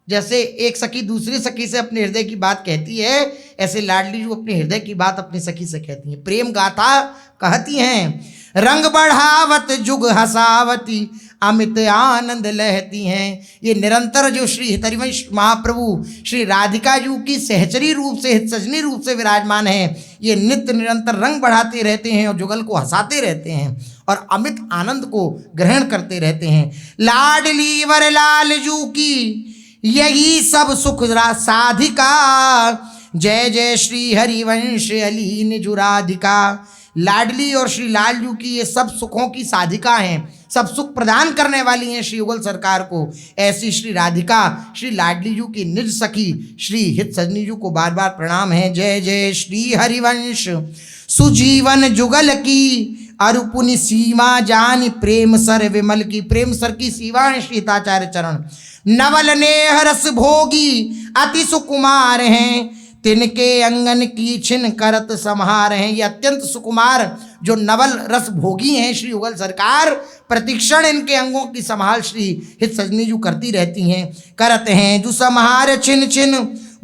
जैसे एक सखी दूसरी सखी से अपने हृदय की बात कहती है, ऐसे लाडली जू अपने हृदय की बात अपनी सखी से कहती हैं, प्रेम गाथा कहती हैं। रंग बढ़ावत जुग हसावती अमित आनंद लहती हैं। ये निरंतर जो श्री हितरिवंश महाप्रभु श्री राधिका जू की सहचरी रूप से हितसजनी रूप से विराजमान है, ये नित्य निरंतर रंग बढ़ाते रहते हैं और जुगल को हंसाते रहते हैं और अमित आनंद को ग्रहण करते रहते हैं। लाडली वर लाल जू की यही सब सुख साधिका। जय जय श्री हरिवंश अली निज राधिका। लाडली और श्री लालजू की ये सब सुखों की साधिका हैं, सब सुख प्रदान करने वाली हैं श्री युगल सरकार को। ऐसी श्री राधिका श्री लाडली जू की निज सखी श्री हित सजनी जू को बार बार प्रणाम है। जय जय श्री हरिवंश सुजीवन जुगल की अरुपुनि सीमा जानी प्रेम सर विमल की। प्रेम सर की सीमा है श्री हिताचार्य चरण। नवल नेह रस भोगी अति सुकुमार हैं, तिनके अंगन की छिन करत समार हैं। ये अत्यंत सुकुमार जो नवल रस भोगी हैं श्री युगल सरकार, प्रतिक्षण इनके अंगों की संभाल श्री हित सजनी जू करती रहती हैं। करत हैं जो समार छिन छिन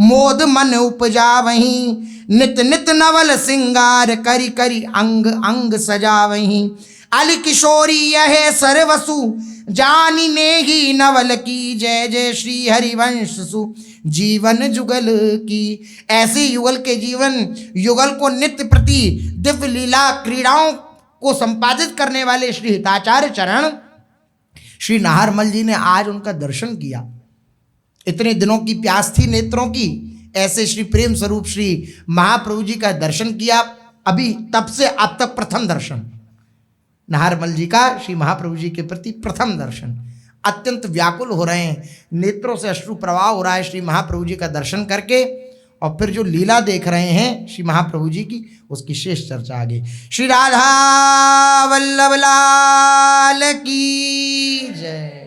मोद मन उपजा वहीं, नित नित नवल सिंगार करी करी अंग अंग सजा वहीं। अल किशोरी यह सरवसु जानी नेही नवल की। जय जय श्री हरिवंश सु जीवन जुगल की। ऐसे युगल के जीवन युगल को नित्य प्रति दिव्य लीला क्रीड़ाओं को संपादित करने वाले श्री हिताचार्य चरण श्री नाहरमल जी ने आज उनका दर्शन किया। इतने दिनों की प्यास थी नेत्रों की, ऐसे श्री प्रेम स्वरूप श्री महाप्रभु जी का दर्शन किया। अभी तब से अब तक प्रथम दर्शन नाहरमल जी का श्री महाप्रभु जी के प्रति प्रथम दर्शन। अत्यंत व्याकुल हो रहे हैं, नेत्रों से अश्रु प्रवाह हो रहा है श्री महाप्रभु जी का दर्शन करके। और फिर जो लीला देख रहे हैं श्री महाप्रभु जी की, उसकी शेष चर्चा आगे। श्री राधा वल्लभ लाल की जय।